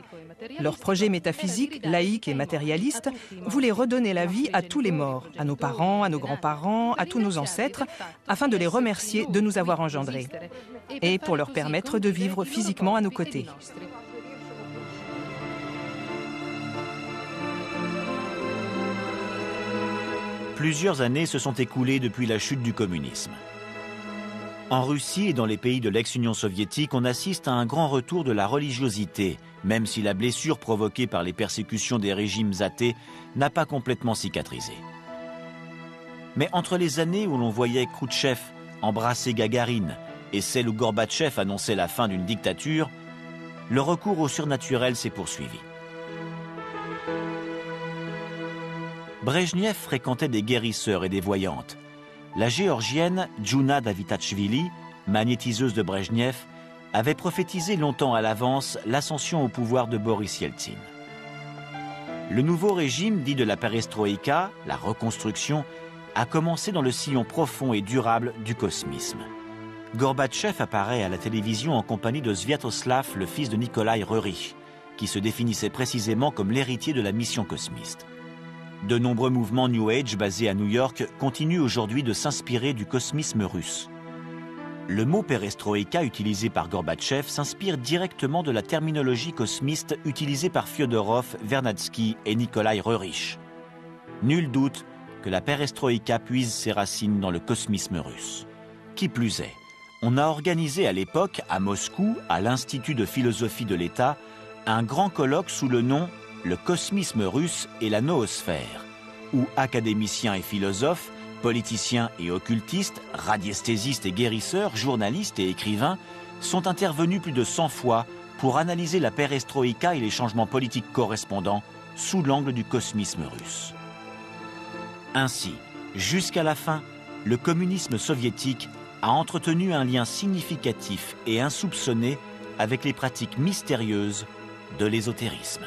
Leur projet métaphysique, laïque et matérialiste, voulait redonner la vie à tous les morts, à nos parents, à nos grands-parents, à tous nos ancêtres, afin de les remercier de nous avoir engendrés, et pour leur permettre de vivre physiquement à nos côtés. Plusieurs années se sont écoulées depuis la chute du communisme. En Russie et dans les pays de l'ex-Union soviétique, on assiste à un grand retour de la religiosité, même si la blessure provoquée par les persécutions des régimes athées n'a pas complètement cicatrisé. Mais entre les années où l'on voyait Khrouchtchev embrasser Gagarine et celle où Gorbatchev annonçait la fin d'une dictature, le recours au surnaturel s'est poursuivi. Brejnev fréquentait des guérisseurs et des voyantes. La géorgienne Djouna Davitachvili, magnétiseuse de Brejnev, avait prophétisé longtemps à l'avance l'ascension au pouvoir de Boris Yeltsin. Le nouveau régime dit de la perestroïka, la reconstruction, a commencé dans le sillon profond et durable du cosmisme. Gorbatchev apparaît à la télévision en compagnie de Sviatoslav, le fils de Nikolaï Rerich, qui se définissait précisément comme l'héritier de la mission cosmiste. De nombreux mouvements New Age basés à New York continuent aujourd'hui de s'inspirer du cosmisme russe. Le mot perestroïka utilisé par Gorbatchev s'inspire directement de la terminologie cosmiste utilisée par Fyodorov, Vernadsky et Nikolaï Rerich. Nul doute que la perestroïka puise ses racines dans le cosmisme russe. Qui plus est, on a organisé à l'époque, à Moscou, à l'Institut de philosophie de l'État, un grand colloque sous le nom « Le cosmisme russe et la noosphère », où académiciens et philosophes, politiciens et occultistes, radiesthésistes et guérisseurs, journalistes et écrivains sont intervenus plus de 100 fois pour analyser la perestroïka et les changements politiques correspondants sous l'angle du cosmisme russe. Ainsi, jusqu'à la fin, le communisme soviétique a entretenu un lien significatif et insoupçonné avec les pratiques mystérieuses de l'ésotérisme.